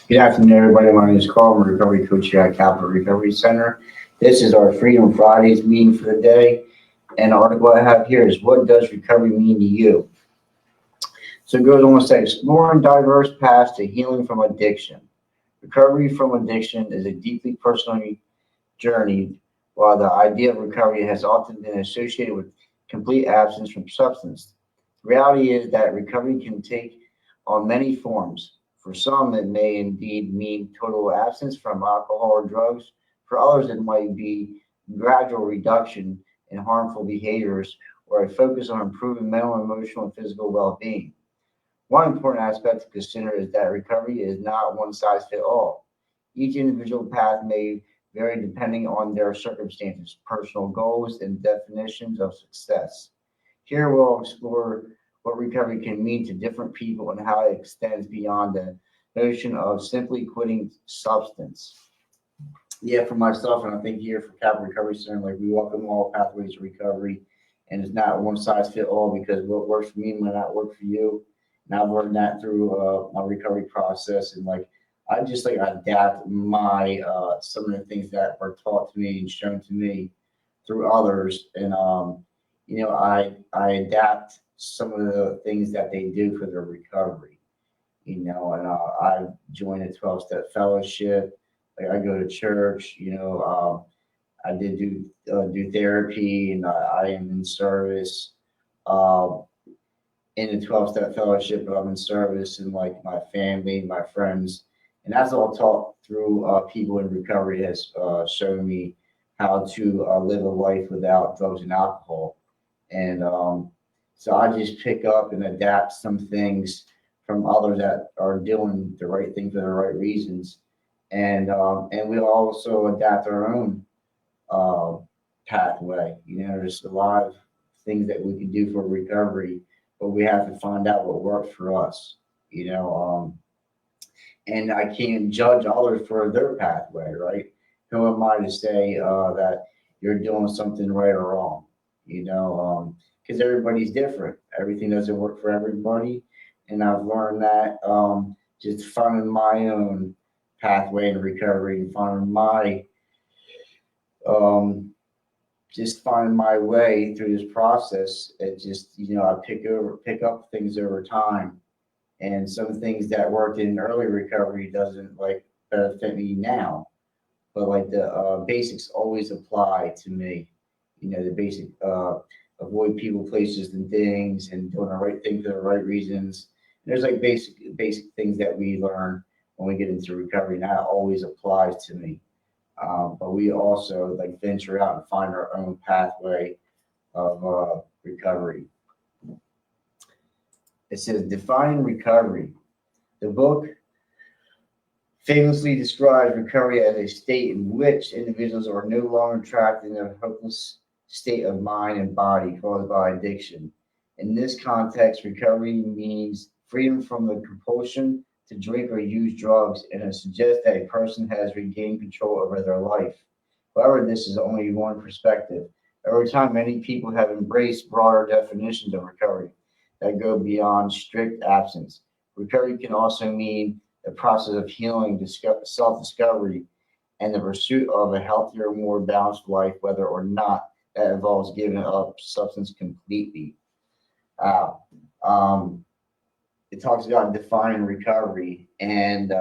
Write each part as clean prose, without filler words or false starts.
Good afternoon, everybody. My name is Carl. I'm a recovery coach here at Capital Recovery Center. This is our Freedom Fridays meeting for the day. And the article I have here is What Does Recovery Mean to You? So it goes on to say, exploring diverse paths to healing from addiction. Recovery from addiction is a deeply personal journey, while the idea of recovery has often been associated with complete absence from substance. The reality is that recovery can take on many forms. For some, it may indeed mean total absence from alcohol or drugs. For others, it might be gradual reduction in harmful behaviors or a focus on improving mental, emotional, and physical well being. One important aspect to consider is that recovery is not one size fits all. Each individual path may vary depending on their circumstances, personal goals, and definitions of success. Here we'll explore what recovery can mean to different people and how it extends beyond the notion of simply quitting substance. Yeah, for myself, and I think here for Capital Recovery Center, like we welcome all pathways to recovery, and it's not one size fit all because what works for me might not work for you. And I've learned that through my recovery process, and like I just like adapt my some of the things that are taught to me and shown to me through others, and I adapt some of the things that they do for their recovery. And I joined a 12-step fellowship. Like I go to church. I did do therapy, and I am in service. Uh, in the 12-step fellowship, but I'm in service and like my family, my friends, and that's all taught through people in recovery has shown me how to live a life without drugs and alcohol. And so I just pick up and adapt some things from others that are doing the right thing for the right reasons. And we'll also adapt our own uh, pathway. There's a lot of things that we can do for recovery, but we have to find out what works for us. You know, and I can't judge others for their pathway, right? Who am I to say that you're doing something right or wrong? Because everybody's different. Everything doesn't work for everybody, and I've learned that just finding my own pathway in recovery and finding my um, just finding my way through this process. It just I pick up things over time, and some things that worked in early recovery doesn't like benefit me now. But like the basics always apply to me. The basic avoid people, places, and things, and doing the right thing for the right reasons. And there's like basic things that we learn when we get into recovery, and that always applies to me. But we also like venture out and find our own pathway of recovery. It says defining recovery. The book famously describes recovery as a state in which individuals are no longer trapped in a hopeless state of mind and body caused by addiction. In this context, recovery means freedom from the compulsion to drink or use drugs, and it suggests that a person has regained control over their life. However, this is only one perspective. Over time, many people have embraced broader definitions of recovery that go beyond strict absence. Recovery can also mean the process of healing, self discovery, and the pursuit of a healthier, more balanced life, whether or not that involves giving up substance completely. Uh, um, it talks about defining recovery, and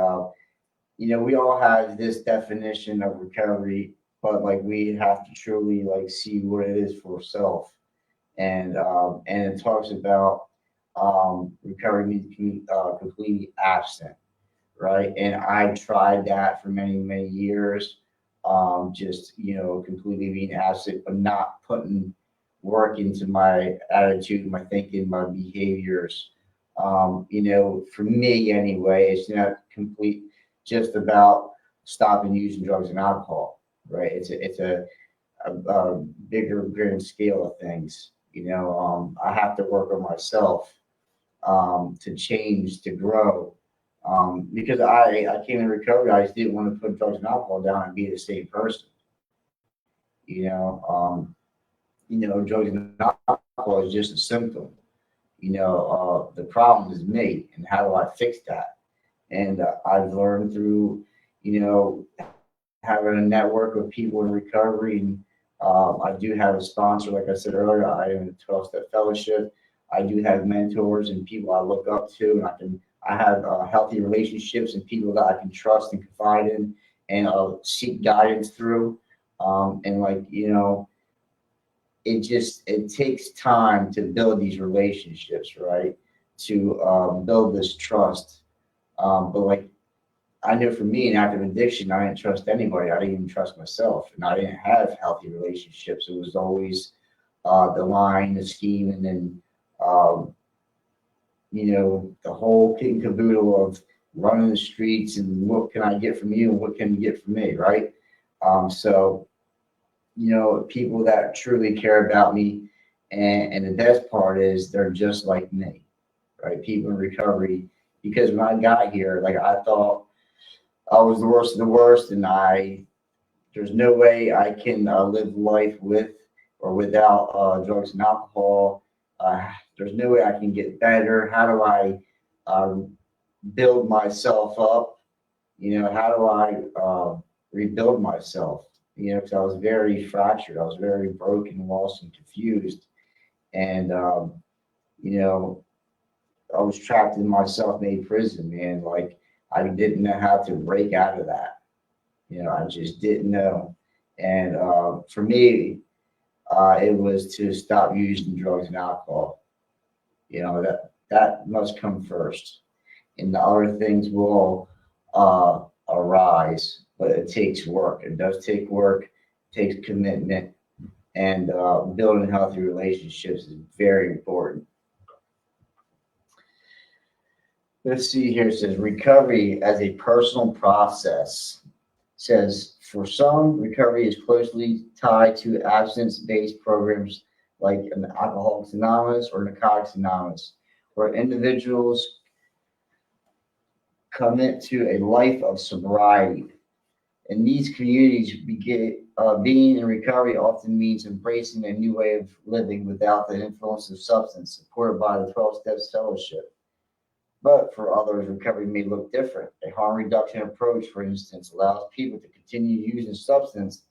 we all have this definition of recovery, but like we have to truly like see what it is for self. And it talks about recovery means completely absent, right? And I tried that for many years, just completely being absent, but not putting work into my attitude, my thinking, my behaviors. For me anyway, it's not complete just about stopping using drugs and alcohol, right? It's a bigger grand scale of things. I have to work on myself to change, to grow. Because I came in recovery, I just didn't want to put drugs and alcohol down and be the same person. You know, um, Drugs and alcohol is just a symptom. The problem is me, and how do I fix that? And I've learned through, you know, having a network of people in recovery. And I do have a sponsor, like I said earlier. I am in a 12-step fellowship. I do have mentors and people I look up to, and I have healthy relationships and people that I can trust and confide in, and seek guidance through. And like it takes time to build these relationships, right? To build this trust. But like I know for me in active addiction, I didn't trust anybody. I didn't even trust myself, and I didn't have healthy relationships. It was always the lying, the scheming, and um, the whole kit and caboodle of running the streets and what can I get from you and what can you get from me, right? So people that truly care about me, and the best part is they're just like me, right? People in recovery, because when I got here, like I thought I was the worst of the worst, and there's no way I can live life with or without drugs and alcohol. There's no way I can get better. How do I build myself up? How do I rebuild myself? Because I was very fractured. I was very broken, lost, and confused. And, you know, I was trapped in my self-made prison, man. Like, I didn't know how to break out of that. I just didn't know. And for me, it was to stop using drugs and alcohol. That must come first, and the other things will arise. But it takes work. It does take work. It takes commitment, and building healthy relationships is very important. Let's see here. It says recovery as a personal process. It says for some, recovery is closely tied to abstinence-based programs like an Alcoholics Anonymous or Narcotics Anonymous, where individuals commit to a life of sobriety. In these communities, being in recovery often means embracing a new way of living without the influence of substance, supported by the 12 Steps Fellowship. But for others, recovery may look different. A harm reduction approach, for instance, allows people to continue using substance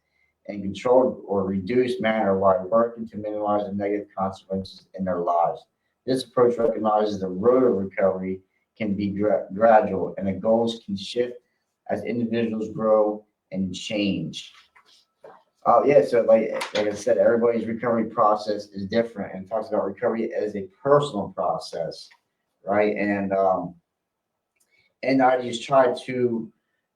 in controlled or reduced manner while working to minimize the negative consequences in their lives. This approach recognizes the road of recovery can be gradual and the goals can shift as individuals grow and change. Yeah, so like I said, everybody's recovery process is different, and talks about recovery as a personal process, right? And I just tried to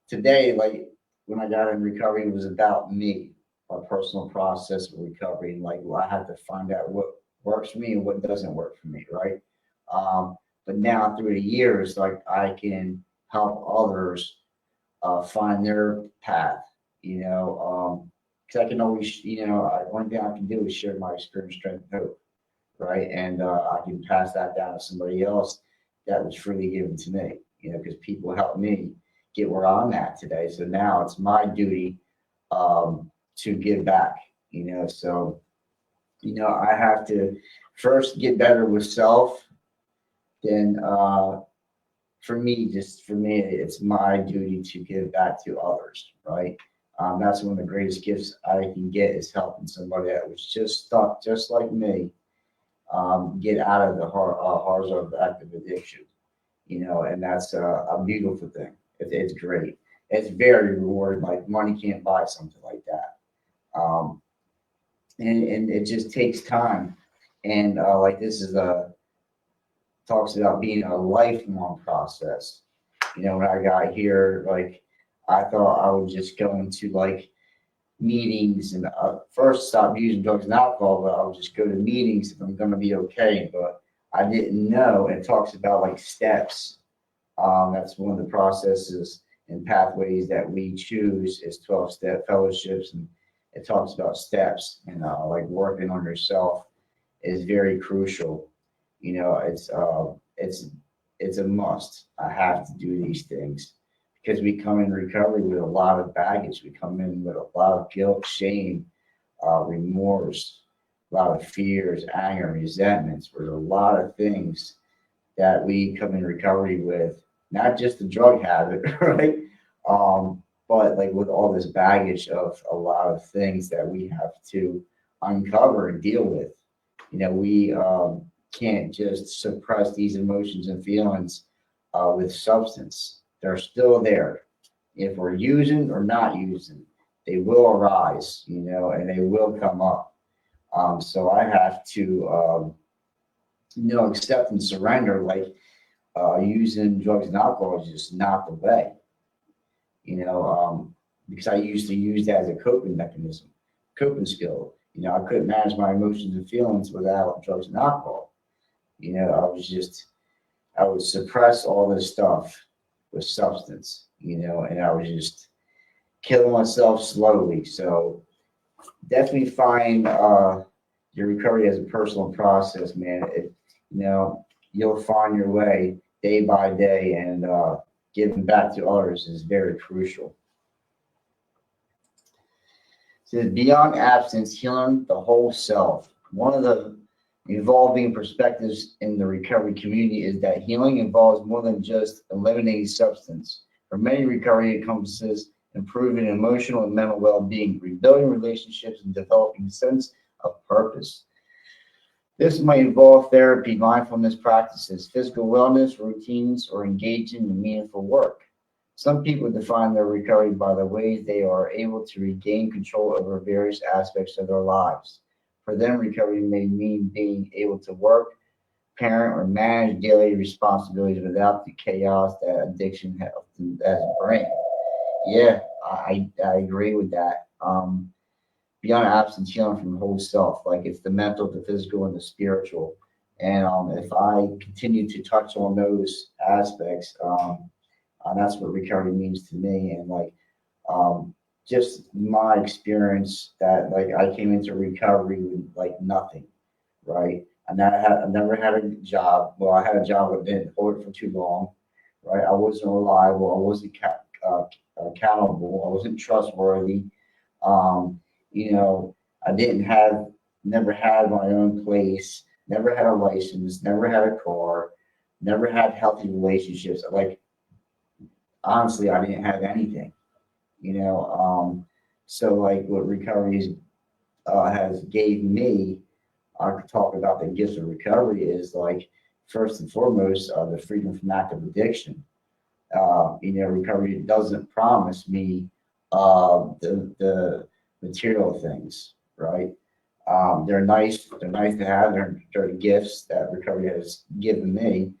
today, like when I got in recovery, it was about me, my personal process of recovery, and like well, I had to find out what works for me and what doesn't work for me, right? But now through the years, like I can help others find their path, because I can always, one thing I can do is share my experience, strength, and hope, right? And I can pass that down to somebody else that was freely given to me, because people helped me get where I'm at today. So now it's my duty to give back, So, I have to first get better with self, then for me, it's my duty to give back to others, right? That's one of the greatest gifts I can get is helping somebody that was just stuck, just like me, get out of the horrors of active addiction, and that's a beautiful thing. It's great. It's very rewarding. Like money can't buy something like that. And it just takes time. And like this is talks about being a lifelong process. When I got here, like I thought I was just going to like meetings and first stop using drugs and alcohol, but I would just go to meetings if I'm going to be okay. But I didn't know. It talks about like steps. That's one of the processes and pathways that we choose is 12-step fellowships, and it talks about steps and like working on yourself is very crucial. It's a must. I have to do these things because we come in recovery with a lot of baggage. We come in with a lot of guilt, shame, remorse, a lot of fears, anger, resentments. There's a lot of things that we come in recovery with, not just the drug habit, right? But like with all this baggage of a lot of things that we have to uncover and deal with, we can't just suppress these emotions and feelings with substance. They're still there. If we're using or not using, they will arise, and they will come up. So I have to, accept and surrender. Like using drugs and alcohol is just not the way, because I used to use that as a coping mechanism, coping skill. I couldn't manage my emotions and feelings without drugs and alcohol. I would suppress all this stuff with substance, and I was just killing myself slowly. So definitely find your recovery as a personal process, man. You'll find your way day by day, and giving back to others is very crucial. It says beyond absence, healing the whole self. One of the evolving perspectives in the recovery community is that healing involves more than just eliminating substance. For many, recovery encompasses improving emotional and mental well-being, rebuilding relationships, and developing a sense of purpose. This might involve therapy, mindfulness practices, physical wellness routines, or engaging in meaningful work. Some people define their recovery by the ways they are able to regain control over various aspects of their lives. For them, recovery may mean being able to work, parent, or manage daily responsibilities without the chaos that addiction has bring. Yeah, I agree with that. Beyond absence, healing from the whole self, like it's the mental, the physical, and the spiritual. And if I continue to touch on those aspects, that's what recovery means to me. And like just my experience that like I came into recovery with like nothing, right? I never had a job. Well, I had a job, but didn't hold it for too long, right? I wasn't reliable. I wasn't accountable. I wasn't trustworthy. Um, I didn't have, never had my own place, never had a license, never had a car, never had healthy relationships. Like honestly, I didn't have anything, you know. So like what recovery has gave me, I could talk about the gifts of recovery is like first and foremost the freedom from active addiction. Recovery doesn't promise me the material things, right? They're nice. They're nice to have. They're gifts that recovery has given me.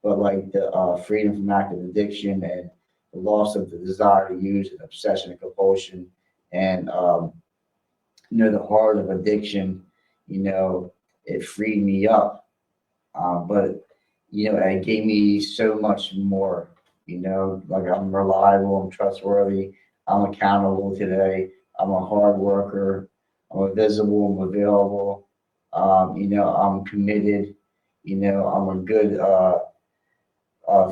But like the freedom from active addiction and the loss of the desire to use and obsession and compulsion, and the heart of addiction, it freed me up. But it gave me so much more. Like I'm reliable, I'm trustworthy, I'm accountable today. I'm a hard worker. I'm visible, I'm available. I'm committed. I'm a good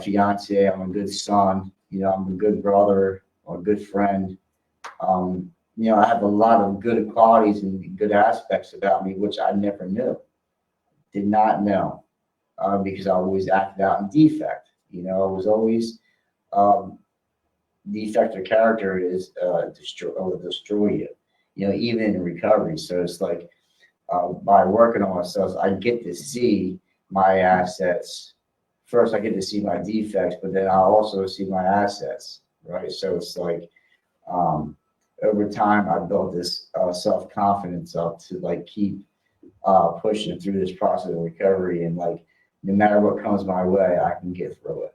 fiance. I'm a good son. I'm a good brother or a good friend. I have a lot of good qualities and good aspects about me, which I never knew, did not know, because I always acted out in defect. I was always defect or character is destroy you. Even in recovery. So it's like by working on myself, I get to see my assets. First, I get to see my defects, but then I also see my assets, right? So it's like over time, I built this self confidence up to like keep pushing through this process of recovery, and like no matter what comes my way, I can get through it.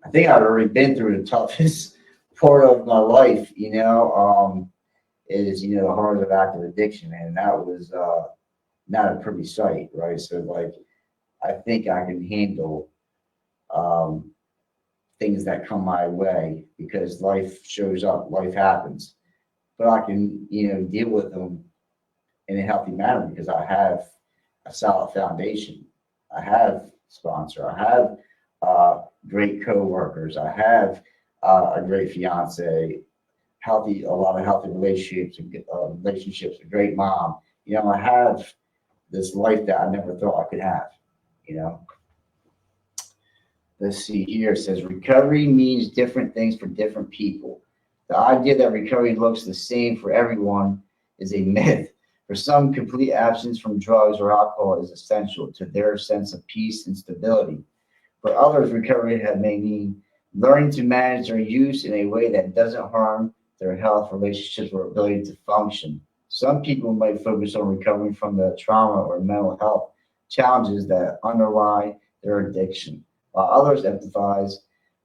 I think I've already been through the toughest part of my life. Is the heart of active addiction, and that was not a pretty sight, right? So like, I think I can handle um, things that come my way because life shows up, life happens, but I can deal with them in a healthy manner because I have a solid foundation. I have sponsor. I have great coworkers. I have a great fiance, a lot of healthy relationships, a great mom. I have this life that I never thought I could have. You know. Let's see here. It says recovery means different things for different people. The idea that recovery looks the same for everyone is a myth. For some, complete abstinence from drugs or alcohol is essential to their sense of peace and stability. For others, recovery may mean learning to manage their use in a way that doesn't harm their health, relationships, or ability to function. Some people might focus on recovering from the trauma or mental health challenges that underlie their addiction, while others emphasize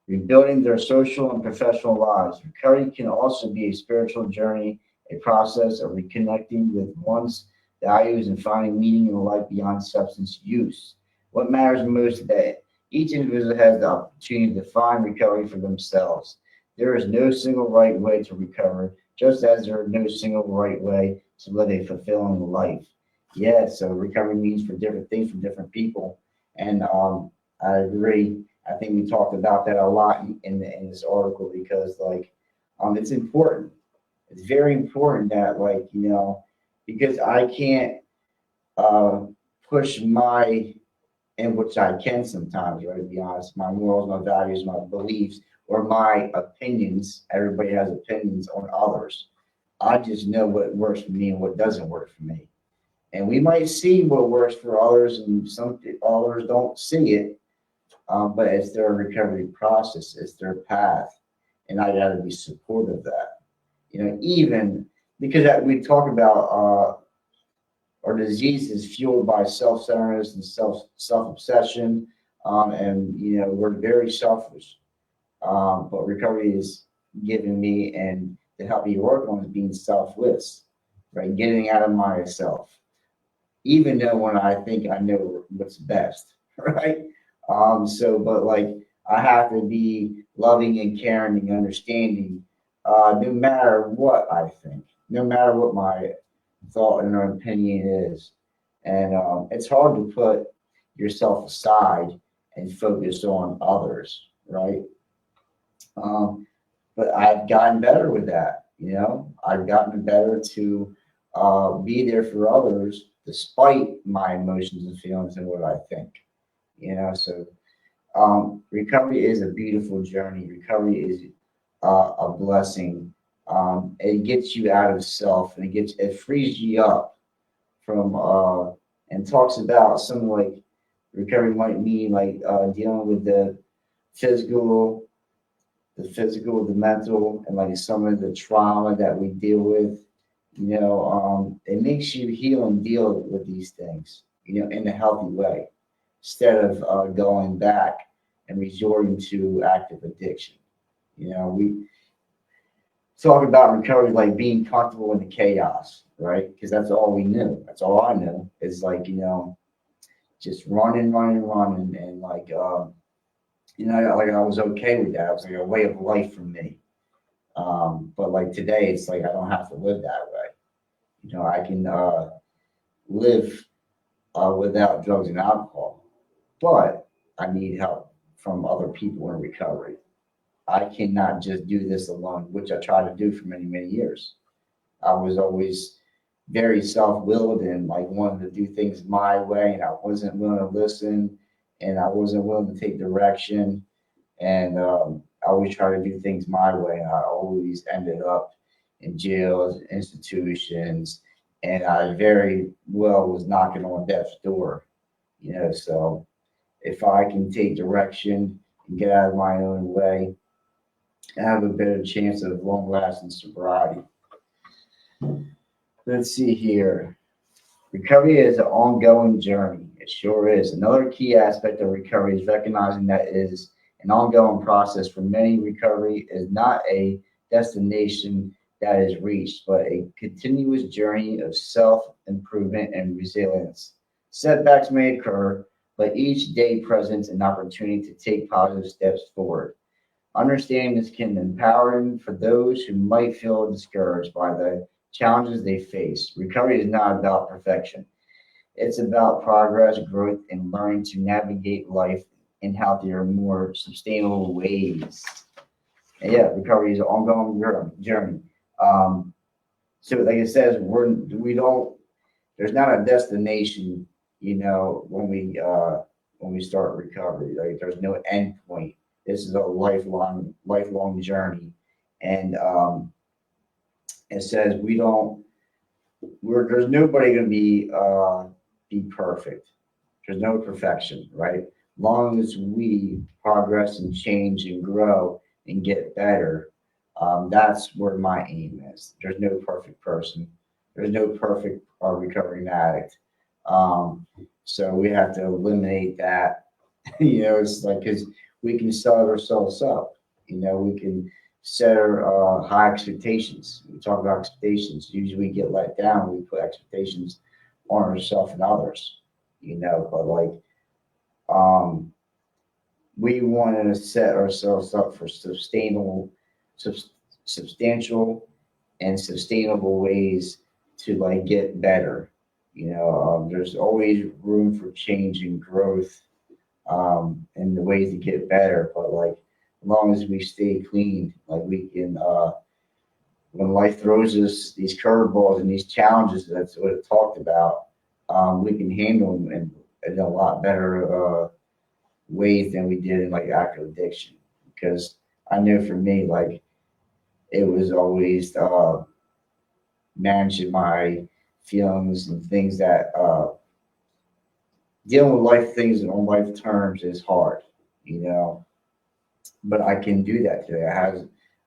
rebuilding their social and professional lives. Recovery can also be a spiritual journey, a process of reconnecting with one's values and finding meaning in life beyond substance use. What matters most is that each individual has the opportunity to find recovery for themselves. There is no single right way to recover, just as there is no single right way to live a fulfilling life. Yeah, so recovery means for different things for different people. And I agree. I think we talked about that a lot in this article because it's important. It's very important that because I can't uh push my and which I can sometimes, right? To be honest, my morals, my values, my beliefs, or my opinions. Everybody has opinions on others. I just know what works for me and what doesn't work for me. And we might see what works for others, and some others don't see it. But it's their recovery process, it's their path, and I got to be supportive of that. Even because we talk about our disease is fueled by self-centeredness and self-obsession, and we're very selfish. But recovery is giving me and to help me work on is being selfless, right? Getting out of myself, even though when I think I know what's best, right? But I have to be loving and caring and understanding, no matter what I think, no matter what my thought and opinion is. And it's hard to put yourself aside and focus on others, right? Um, but I've gotten better with that. I've gotten better to be there for others despite my emotions and feelings and what I think. So recovery is a beautiful journey. Recovery is a blessing. It gets you out of self and it frees you up from and talks about some recovery might mean dealing with physical the mental, and some of the trauma that we deal with. It makes you heal and deal with these things, in a healthy way, instead of going back and resorting to active addiction. We talk about recovery like being comfortable in the chaos, right? Because that's all we knew. That's all I knew is just running, running, running, and I was okay with that. It was like a way of life for me. But today, it's like I don't have to live that way. I can live without drugs and alcohol, but I need help from other people in recovery. I cannot just do this alone, which I tried to do for many, many years. I was always very self-willed and wanted to do things my way, and I wasn't willing to listen, and I wasn't willing to take direction, and I always try to do things my way, and I always ended up in jails, institutions, and I very well was knocking on death's door. So if I can take direction and get out of my own way, I have a better chance of long-lasting sobriety. Let's see here. Recovery is an ongoing journey. It sure is. Another key aspect of recovery is recognizing that it is an ongoing process. For many, recovery is not a destination that is reached, but a continuous journey of self-improvement and resilience. Setbacks may occur, but each day presents an opportunity to take positive steps forward. Understanding this can be empowering for those who might feel discouraged by the challenges they face. Recovery is not about perfection. It's about progress, growth, and learning to navigate life in healthier, more sustainable ways. And yeah, recovery is an ongoing journey. Um, so, like it says, we don't. There's not a destination, when we when we start recovery. Like there's no end point. This is a lifelong journey. And it says there's nobody going to be perfect. There's no perfection, right? Long as we progress and change and grow and get better, that's where my aim is. There's no perfect person. There's no perfect recovering addict. So we have to eliminate that. It's like because we can set ourselves up. We can set our high expectations. We talk about expectations. Usually we get let down. We put expectations on ourselves and others. But like we want to set ourselves up for substantial and sustainable ways to like get better. There's always room for change and growth, and the ways to get better. But like, as long as we stay clean, like we can, when life throws us these curveballs and these challenges, that's what it talked about. We can handle them in a lot better ways than we did in like active addiction. Because I know for me, like it was always managing my feelings and things that dealing with life things on life terms is hard, you know. But I can do that today.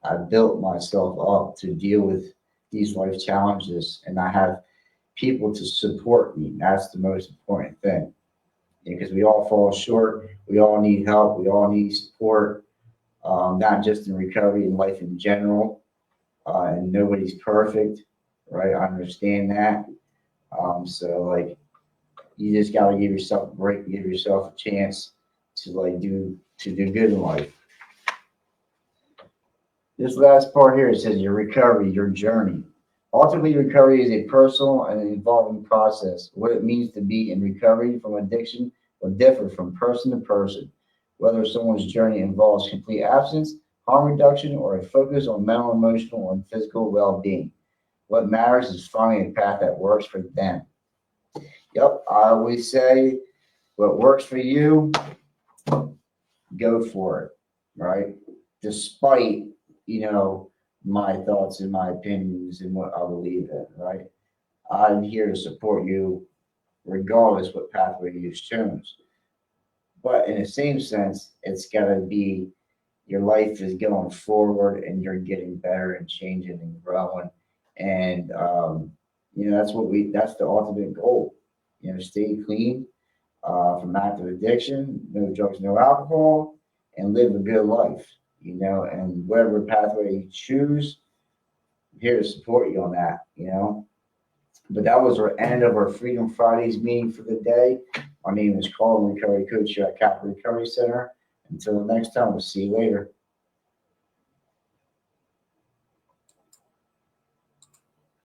I built myself up to deal with these life challenges, and I have people to support me. That's the most important thing, because we all fall short. We all need help. We all need support, not just in recovery, in life in general. And nobody's perfect, right? I understand that. So like, you just gotta give yourself a break, give yourself a chance to like do good in life. This last part here, it says your recovery, your journey. Ultimately, recovery is a personal and evolving process. What it means to be in recovery from addiction will differ from person to person, whether someone's journey involves complete absence, harm reduction, or a focus on mental, emotional, and physical well-being. What matters is finding a path that works for them. Yep, I always say what works for you, go for it, right? Despite, my thoughts and my opinions and what I believe in, right? I'm here to support you regardless what pathway you choose. But in the same sense, it's got to be your life is going forward and you're getting better and changing and growing. And, that's the ultimate goal. Stay clean from active addiction, no drugs, no alcohol, and live a good life, and whatever pathway you choose, I'm here to support you on that. But that was our end of our Freedom Fridays meeting for the day. My name is Carl, recovery coach here at Capital Recovery Center. Until next time, we'll see you later.